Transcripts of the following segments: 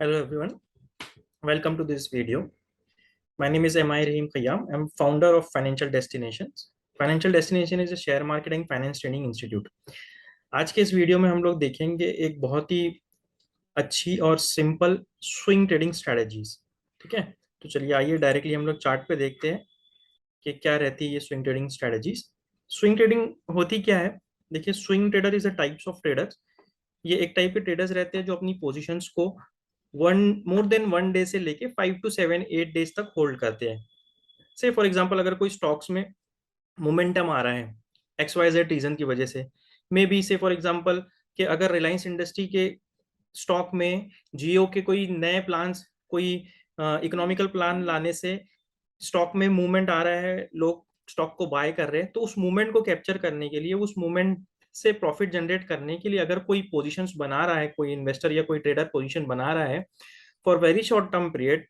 Hello everyone, welcome to this video. My name is MI Rahim Khayyam. I'm founder of Financial Destinations. Financial Destination is a share marketing finance training institute. आज के इस video में हम लोग देखेंगे एक बहुत ही अच्छी और सिंपल स्विंग ट्रेडिंग स्ट्रेटजीज। ठीक है, तो चलिए आइए डायरेक्टली हम लोग चार्ट पे देखते हैं कि क्या रहती है ये swing trading strategies. Swing trading होती क्या है? देखिए, swing trader is a types of traders. ये एक टाइप के ट्रेडर्स रहते हैं जो अपनी पोजीशंस को one more than one day से लेके 5 to 7 8 डेज तक होल्ड करते हैं। से फॉर एग्जांपल अगर कोई स्टॉक्स में मोमेंटम आ रहा है XYZ रीजन की वजह से, मे बी से फॉर एग्जांपल कि अगर रिलायंस इंडस्ट्री के स्टॉक में जियो के कोई नए प्लान्स, कोई इकोनॉमिकल प्लान लाने से स्टॉक में मूवमेंट आ रहा है, लोग स्टॉक को बाय कर रहे हैं, तो उस मूवमेंट को कैप्चर करने के लिए, उस मूवमेंट से प्रॉफिट जनरेट करने के लिए अगर कोई पोजीशंस बना रहा है, कोई इन्वेस्टर या कोई ट्रेडर पोजीशन बना रहा है for very short term period,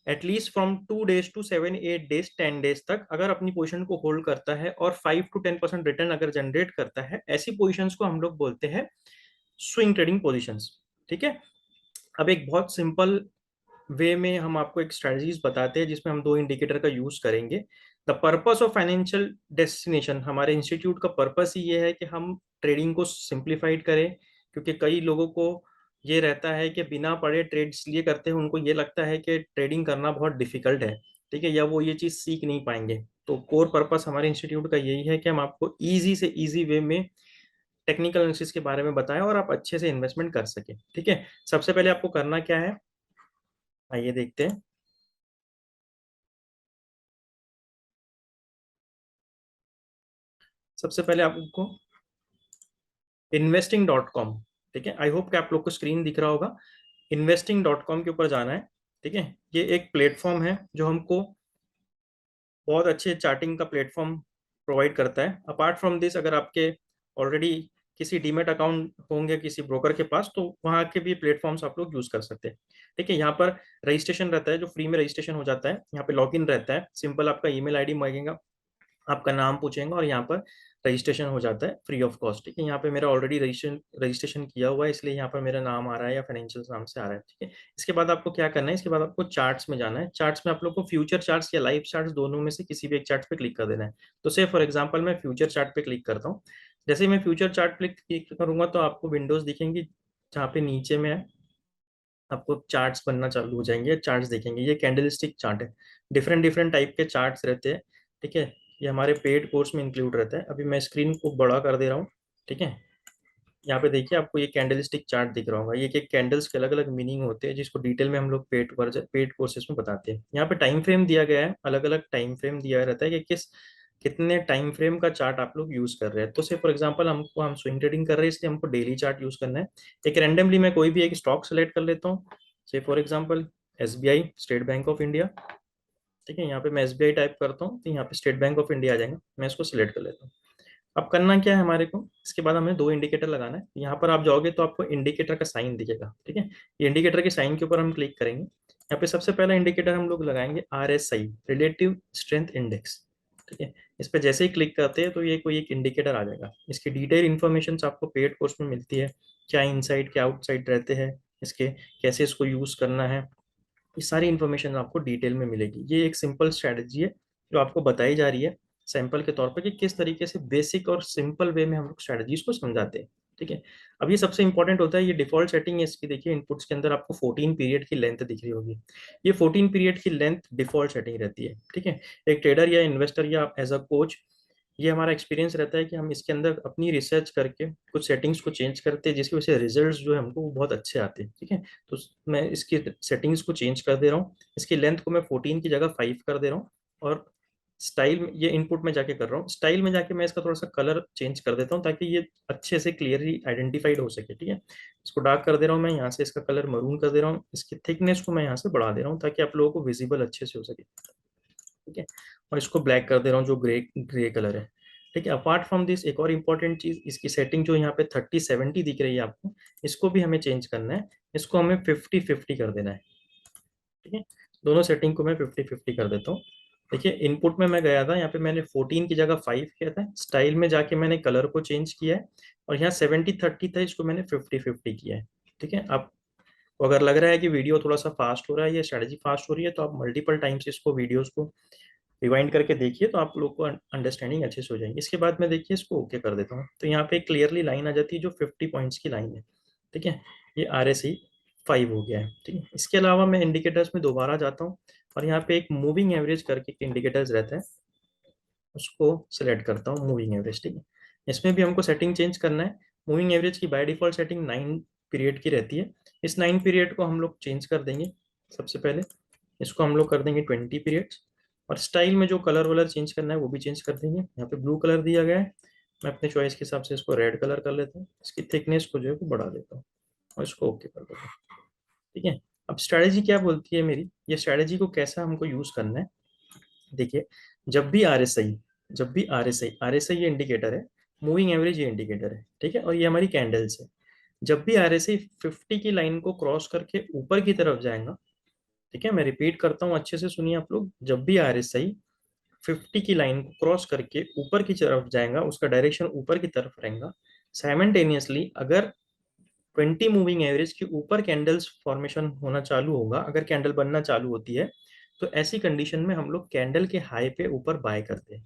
at least from 2 days to 7 8 days 10 days तक अगर अपनी पोजीशन को होल्ड करता है और 5 to 10% रिटर्न अगर जनरेट करता है, ऐसी पोजीशंस को हम लोग बोलते हैं स्विंग ट्रेडिंग पोजीशंस। ठीक है, अब एक बहुत सिंपल वे में हम आपको एक स्ट्रेटजीज बताते हैं जिसमें हम दो इंडिकेटर का यूज करेंगे। The purpose of financial destination, हमारे इंस्टीट्यूट का पर्पस ही ये है कि हम ट्रेडिंग को सिंप्लीफाइड करें, क्योंकि कई लोगों को ये रहता है कि बिना पढ़े ट्रेड इसलिए करते हैं, उनको ये लगता है कि ट्रेडिंग करना बहुत डिफिकल्ट है। ठीक है, या वो ये चीज़ सीख नहीं पाएंगे। तो कोर पर्पस हमारे इंस्टीट्यूट का यही है कि हम आपको ईजी से ईजी वे में टेक्निकल एनालिसिस के बारे में बताएं और आप अच्छे से इन्वेस्टमेंट कर सकें। ठीक है, सबसे पहले आपको करना क्या है, आइए देखते हैं। सबसे पहले आपको investing.com, ठीक है, आई होप कि आप लोग को स्क्रीन दिख रहा होगा। investing.com के ऊपर जाना है। ठीक है, ये एक प्लेटफॉर्म है जो हमको बहुत अच्छे चार्टिंग का प्लेटफॉर्म प्रोवाइड करता है। अपार्ट फ्रॉम दिस, अगर आपके ऑलरेडी किसी डीमेट अकाउंट होंगे किसी ब्रोकर के पास, तो वहाँ के भी प्लेटफॉर्म्स आप लोग यूज कर सकते हैं। ठीक है, यहाँ पर रजिस्ट्रेशन रहता है, जो फ्री में रजिस्ट्रेशन हो जाता है। यहाँ पे लॉगिन रहता है, सिंपल आपका ईमेल आईडी मांगेगा, आपका नाम पूछेंगे और यहाँ पर रजिस्ट्रेशन हो जाता है फ्री ऑफ कॉस्ट। ठीक है, यहाँ पे मेरा ऑलरेडी रजिस्ट्रेशन किया हुआ है, इसलिए यहाँ पर मेरा नाम आ रहा है या फाइनेंशियल नाम से आ रहा है। ठीक है, इसके बाद आपको क्या करना है, इसके बाद आपको चार्ट्स में जाना है। चार्ट्स में आप लोग को फ्यूचर चार्ट्स या लाइव चार्ट्स दोनों में से किसी भी एक चार्ट पे क्लिक कर देना है। तो से फॉर एग्जाम्पल मैं फ्यूचर चार्ट पे क्लिक करता हूँ। जैसे ही मैं फ्यूचर चार्ट पे क्लिक करूंगा तो आपको विंडोज दिखेंगी, जहाँ पे नीचे में है आपको चार्ट्स बनना चालू हो जाएंगे, चार्ट्स देखेंगे। ये कैंडलस्टिक चार्ट है, डिफरेंट डिफरेंट टाइप के चार्ट्स रहते हैं। ठीक है, ये हमारे पेड कोर्स में इंक्लूड रहता है। अभी मैं स्क्रीन को बड़ा कर दे रहा हूँ। ठीक है, यहाँ पे देखिए आपको ये कैंडलस्टिक चार्ट दिख रहा होगा। ये कि कैंडल्स के अलग अलग मीनिंग होते हैं, जिसको डिटेल में हम लोग पेड कोर्सेज में बताते हैं। यहाँ पे टाइम फ्रेम दिया गया है, अलग अलग टाइम फ्रेम दिया रहता है कि कितने टाइम फ्रेम का चार्ट आप लोग यूज कर रहे हैं। तो से फॉर एग्जांपल हम स्विंग ट्रेडिंग कर रहे हैं, इसलिए हमको डेली चार्ट यूज करना है। एक रैंडमली मैं कोई भी एक स्टॉक सेलेक्ट कर लेता हूँ, से for example SBI, state bank of India. ठीक है, यहाँ पे मैं SBI टाइप करता हूँ तो यहाँ पे स्टेट बैंक ऑफ इंडिया आ जाएगा, मैं इसको सिलेक्ट कर लेता हूँ। अब करना क्या है हमारे को, इसके बाद हमें दो इंडिकेटर लगाना है। यहाँ पर आप जाओगे तो आपको इंडिकेटर का साइन दिखेगा। ठीक है, ये इंडिकेटर के साइन के ऊपर हम क्लिक करेंगे। यहाँ पे सबसे पहला इंडिकेटर हम लोग लगाएंगे RSI, रिलेटिव स्ट्रेंथ इंडेक्स। ठीक है, इस पर जैसे ही क्लिक करते हैं तो ये कोई एक इंडिकेटर आ जाएगा। इसकी डिटेल इन्फॉर्मेशन आपको पेड कोर्स में मिलती है, क्या इनसाइड क्या आउटसाइड रहते हैं इसके, कैसे इसको यूज करना है, ये सारी इन्फॉर्मेशन आपको डिटेल में मिलेगी। ये एक सिंपल स्ट्रेटजी है जो आपको बताई जा रही है सैंपल के तौर पर कि किस तरीके से बेसिक और सिंपल वे में हम लोग स्ट्रेटजीज को समझाते हैं। ठीक है, अब ये सबसे इंपॉर्टेंट होता है, ये डिफॉल्ट सेटिंग है इसकी। देखिए इनपुट्स के अंदर आपको 14 पीरियड की लेंथ दिख रही होगी। ये 14 पीरियड की लेंथ डिफॉल्ट सेटिंग रहती है। ठीक है, एक ट्रेडर या इन्वेस्टर या एज अ कोच, ये हमारा एक्सपीरियंस रहता है कि हम इसके अंदर अपनी रिसर्च करके कुछ सेटिंग्स को चेंज करते हैं, जिसकी वजह से रिजल्ट्स जो है हमको वो बहुत अच्छे आते हैं। ठीक है, तो मैं इसकी सेटिंग्स को चेंज कर दे रहा हूँ। इसकी लेंथ को मैं 14 की जगह 5 कर दे रहा हूँ। और स्टाइल में, ये इनपुट में जाके कर रहा हूँ, स्टाइल में जाके मैं इसका थोड़ा सा कलर चेंज कर देता हूँ ताकि ये अच्छे से क्लियरली आइडेंटिफाइड हो सके। ठीक है, इसको डार्क कर दे रहा हूँ मैं, यहाँ से इसका कलर मरून कर दे रहा हूँ, इसकी थिकनेस को मैं यहाँ से बढ़ा दे रहा हूँ ताकि आप लोगों को विजिबल अच्छे से हो सके। ठीक है, और इसको ब्लैक कर दे रहा हूँ, जो ग्रे ग्रे कलर है। ठीक है, अपार्ट फ्रॉम दिस एक और इम्पॉर्टेंट चीज, इसकी सेटिंग जो यहाँ पे 30-70 दिख रही है आपको, इसको भी हमें चेंज करना है। इसको हमें 50-50 कर देना है। ठीक है, दोनों सेटिंग को मैं 50-50 कर देता हूँ। देखिए इनपुट में मैं गया था, यहाँ पे मैंने 14 की जगह 5 किया था। स्टाइल में जाके मैंने कलर को चेंज किया है, और यहाँ 70-30 था, इसको मैंने 50-50 किया है। ठीक है, आप तो अगर लग रहा है कि वीडियो थोड़ा सा फास्ट हो रहा है या स्ट्रेटजी फास्ट हो रही है, तो आप मल्टीपल टाइम्स इसको वीडियोस को रिवाइंड करके देखिए, तो आप लोग को अंडरस्टैंडिंग अच्छे से हो जाएगी। इसके बाद मैं देखिए इसको ओके कर देता हूँ, तो यहाँ पे क्लियरली लाइन आ जाती है जो 50 पॉइंट्स की लाइन है। ठीक है, ये RSI 5 हो गया है। ठीक है, इसके अलावा मैं इंडिकेटर्स में दोबारा जाता हूँ और यहाँ पे एक मूविंग एवरेज करके इंडिकेटर्स रहता है, उसको सिलेक्ट करता हूँ मूविंग एवरेज। ठीक है, इसमें भी हमको सेटिंग चेंज करना है। मूविंग एवरेज की बाय डिफॉल्ट सेटिंग 9 पीरियड की रहती है। इस 9 पीरियड को हम लोग चेंज कर देंगे। सबसे पहले इसको हम लोग कर देंगे 20 पीरियड्स, और स्टाइल में जो कलर वलर चेंज करना है वो भी चेंज कर देंगे। यहाँ पे ब्लू कलर दिया गया है, मैं अपने चॉइस के हिसाब से इसको रेड कलर कर लेता हूँ। इसकी थिकनेस को जो है वो बढ़ा देता हूँ और इसको ओके कर देता हूँ। ठीक है, अब स्ट्रैटेजी क्या बोलती है मेरी, ये स्ट्रैटेजी को कैसा हमको यूज करना है। देखिए, जब भी आर एस आई ये इंडिकेटर है, मूविंग एवरेज ये इंडिकेटर है। ठीक है, और ये हमारी कैंडल्स है। जब भी RSI 50 की लाइन को क्रॉस करके ऊपर की तरफ जाएगा, ठीक है, मैं रिपीट करता हूँ, अच्छे से सुनिए आप लोग, जब भी RSI 50 की लाइन को क्रॉस करके ऊपर की तरफ जाएगा, उसका डायरेक्शन ऊपर की तरफ रहेगा। साइमल्टेनियसली अगर 20 मूविंग एवरेज के ऊपर कैंडल्स फॉर्मेशन होना चालू होगा, अगर कैंडल बनना चालू होती है, तो ऐसी कंडीशन में हम लोग कैंडल के हाई पे ऊपर बाय करते हैं।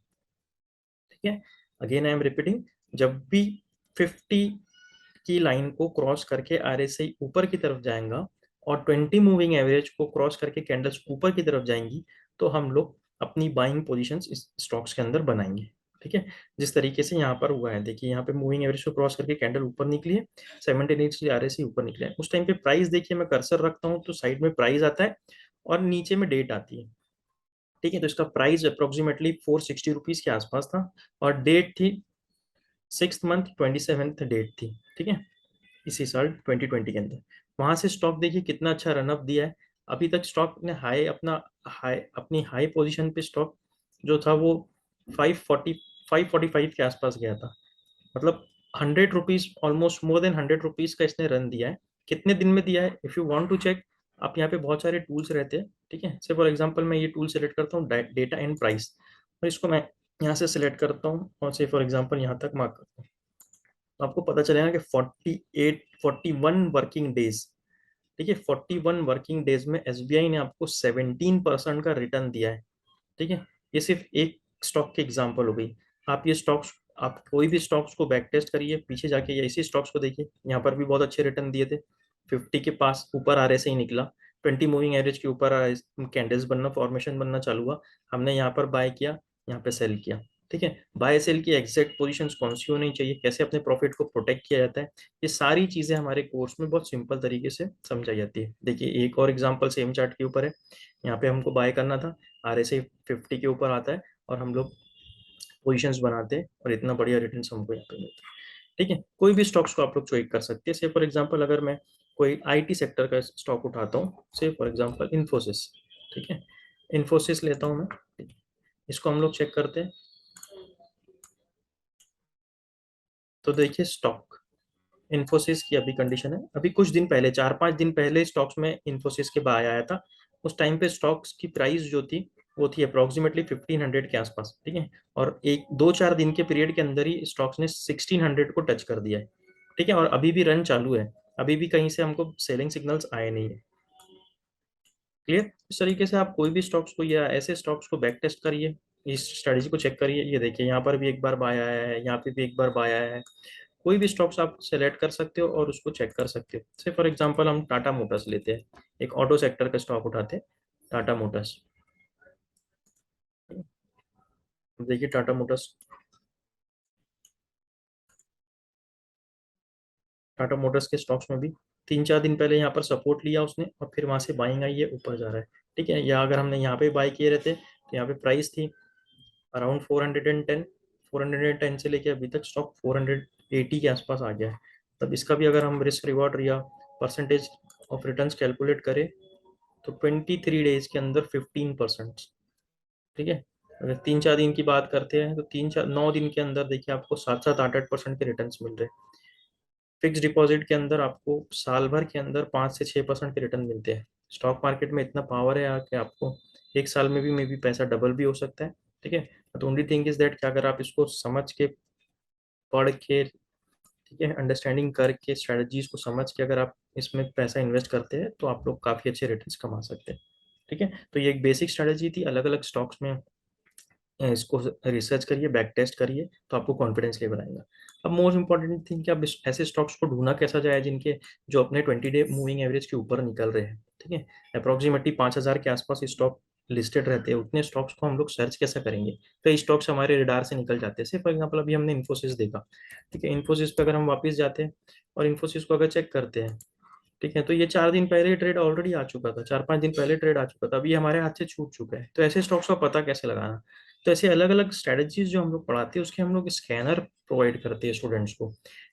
ठीक है, अगेन आई एम रिपीटिंग, जब भी 50 की लाइन को क्रॉस करके RSI ऊपर की तरफ जाएगा और 20 मूविंग एवरेज को क्रॉस करके कैंडल्स ऊपर की तरफ जाएंगी, तो हम लोग अपनी बाइंग पोजीशंस इस स्टॉक्स के अंदर बनाएंगे। ठीक है, जिस तरीके से यहाँ पर हुआ है, देखिए यहाँ पे मूविंग एवरेज को क्रॉस करके कैंडल ऊपर निकली है, साइमल्टेनियसली RSI ऊपर निकले है। उस टाइम पे प्राइस देखिए, मैं कर्सर रखता हूँ तो साइड में प्राइस आता है और नीचे में डेट आती है। ठीक है, तो इसका प्राइस अप्रोक्सीमेटली 460 रुपीज के आसपास था और डेट थी 6th मंथ 27th डेट थी। ठीक है, इसी साल 2020 के अंदर। वहां से स्टॉक देखिए कितना अच्छा रनअप दिया है। अभी तक स्टॉक ने अपनी हाई पोजीशन पे स्टॉक जो था वो 545 के आसपास गया था। मतलब 100 rupees, almost more than 100 rupees का इसने रन दिया है। कितने दिन में दिया है, if you want to check, आप यहाँ पे बहुत सारे टूल्स रहते हैं। ठीक है, से फॉर एग्जांपल मैं ये टूल सेलेक्ट करता हूँ, डेटा एंड प्राइस, और इसको मैं यहाँ से सिलेक्ट करता हूँ और से फॉर एग्जांपल यहाँ तक मार्क करता हूँ, तो आपको पता चलेगा कि 41 वर्किंग डेज। ठीक है, 41 वर्किंग डेज में SBI ने आपको 17% का रिटर्न दिया है। ठीक है, ये सिर्फ एक स्टॉक की एग्जांपल हो गई। आप ये स्टॉक्स, आप कोई भी स्टॉक्स को बैक टेस्ट करिए पीछे जाके, या इसी स्टॉक्स को देखिए, यहाँ पर भी बहुत अच्छे रिटर्न दिए थे। 50 के पास ऊपर RSI ही निकला, 20 मूविंग एवरेज के ऊपर कैंडल्स बनना, फॉर्मेशन बनना चालू हुआ, हमने यहाँ पर बाय किया, यहाँ पे सेल किया। ठीक है, बाय सेल की एग्जैक्ट पोजीशंस कौन सी होनी चाहिए, कैसे अपने प्रॉफिट को प्रोटेक्ट किया जाता है, ये सारी चीजें हमारे कोर्स में बहुत सिंपल तरीके से समझाई जाती है। देखिए एक और एग्जांपल सेम चार्ट के ऊपर है, यहाँ पे हमको बाय करना था, RSI 50 के ऊपर आता है और हम लोग पोजीशंस बनाते हैं और इतना बढ़िया रिटर्न हमको यहाँ पे मिलता है। ठीक है, कोई भी स्टॉक्स को आप लोग चॉइस कर सकते हैं। से फॉर एग्जांपल अगर मैं कोई IT सेक्टर का स्टॉक उठाता हूँ, से फॉर एग्जांपल इन्फोसिस। ठीक है, इन्फोसिस लेता हूँ मैं, ठीक है, इसको हम लोग चेक करते हैं। तो देखिए स्टॉक इन्फोसिस की अभी कंडीशन है, अभी कुछ दिन पहले, 4-5 दिन पहले स्टॉक्स में इन्फोसिस के बाय आया था। उस टाइम पे स्टॉक्स की प्राइस जो थी वो थी अप्रोक्सीमेटली 1500 के आसपास। ठीक है, और एक 2-4 दिन के पीरियड के अंदर ही स्टॉक्स ने 1600 को टच कर दिया है। ठीक है, और अभी भी रन चालू है, अभी भी कहीं से हमको सेलिंग सिग्नल्स आए नहीं है। क्लियर, इस तरीके से आप कोई भी स्टॉक्स को या ऐसे स्टॉक्स को बैक टेस्ट करिए, इस स्ट्रेटजी को चेक करिए। ये देखिए यहाँ पर भी एक बार बाय आया है, यहाँ पे भी एक बार बाय आया है। कोई भी स्टॉक्स आप सेलेक्ट कर सकते हो और उसको चेक कर सकते हो। से फॉर एग्जांपल हम टाटा मोटर्स लेते हैं, एक ऑटो सेक्टर का स्टॉक उठाते हैं, टाटा मोटर्स। देखिए टाटा मोटर्स, टाटा मोटर्स के स्टॉक्स में भी 3-4 दिन पहले यहाँ पर सपोर्ट लिया उसने और फिर वहां से बाइंग आई है, ऊपर जा रहा है। ठीक है, या अगर हमने यहाँ पे बाई किए रहते तो यहाँ पे प्राइस थी अराउंड 410, 410 से लेके अभी तक स्टॉक 480 के आसपास आ गया है। तब इसका भी अगर हम रिस्क रिवॉर्ड या परसेंटेज ऑफ रिटर्न्स कैलकुलेट करें, तो 23 डेज के अंदर 15%। ठीक है, अगर 3-4 दिन की बात करते हैं तो 3-4-9 दिन के अंदर देखिए आपको 7-7, 8-8% के रिटर्न्स मिल रहे हैं। फिक्स डिपॉजिट के अंदर आपको साल भर के अंदर 5 से 6% के रिटर्न मिलते हैं। स्टॉक मार्केट में इतना पावर है कि आपको एक साल में भी मे भी पैसा डबल भी हो सकता है। ठीक है, तो ओनली थिंग इज दैट कि अगर आप इसको समझ के, पढ़ के, ठीक है, अंडरस्टैंडिंग करके स्ट्रेटजीज को समझ के अगर आप इसमें पैसा इन्वेस्ट करते हैं तो आप लोग काफ़ी अच्छे रिटर्न्स कमा सकते हैं। ठीक है, तो ये एक बेसिक स्ट्रेटजी थी। अलग अलग स्टॉक्स में इसको रिसर्च करिए, बैक टेस्ट करिए, तो आपको कॉन्फिडेंस लेवल आएगा। अब मोस्ट इंपॉर्टेंट थिंग कि आप ऐसे स्टॉक्स को ढूंढना कैसा जाए जिनके जो अपने 20 डे मूविंग एवरेज के ऊपर निकल रहे हैं। ठीक है, अप्रोक्सीमेटली 5,000 के आसपास स्टॉक लिस्टेड रहते हैं, उतने स्टॉक्स को हम लोग सर्च कैसे करेंगे। कई स्टॉक्स हमारे रिडार से निकल जाते हैं। फॉर एग्जाम्पल अभी हमने इन्फोसिस देखा। ठीक है, इन्फोसिस पे अगर हम वापस जाते हैं और इन्फोसिस को अगर चेक करते हैं, ठीक है, तो ये 4 दिन पहले ट्रेड ऑलरेडी आ चुका था, 4-5 दिन पहले ट्रेड आ चुका था, अभी हमारे हाथ से छूट चुका है। तो ऐसे स्टॉक्स का पता कैसे लगाना। तो ऐसे अलग अलग स्ट्रेटजीज जो हम लोग पढ़ाते हैं उसके हम लोग स्कैनर प्रोवाइड करते हैं स्टूडेंट्स को,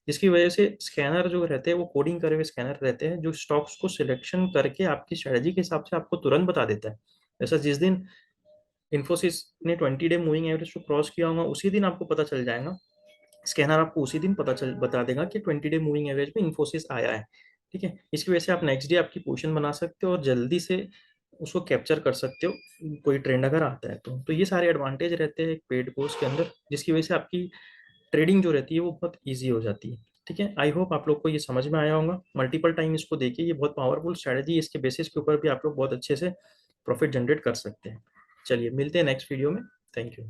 जिसकी वजह से स्कैनर जो रहते हैं वो कोडिंग करे हुए स्कैनर रहते हैं जो स्टॉक्स को सिलेक्शन करके आपकी स्ट्रेटजी के हिसाब से आपको तुरंत बता देता है। जैसा जिस दिन इन्फोसिस ने 20 डे मूविंग एवरेज को क्रॉस किया होगा उसी दिन आपको पता चल जाएगा, स्कैनर आपको उसी दिन बता देगा कि 20 डे मूविंग एवरेज में इन्फोसिस आया है। ठीक है, इसकी वजह से आप नेक्स्ट डे आपकी पोजीशन बना सकते हो और जल्दी से उसको कैप्चर कर सकते हो, कोई ट्रेंड अगर आता है तो ये सारे एडवांटेज रहते हैं एक पेड कोर्स के अंदर, जिसकी वजह से आपकी ट्रेडिंग जो रहती है वो बहुत ईजी हो जाती है। ठीक है, आई होप आप लोग को ये समझ में आया होगा। मल्टीपल टाइम इसको देखिए, ये बहुत पावरफुल स्ट्रेटजी है, इसके बेसिस के ऊपर भी आप लोग बहुत अच्छे से प्रॉफिट जनरेट कर सकते हैं। चलिए मिलते हैं नेक्स्ट वीडियो में। Thank you.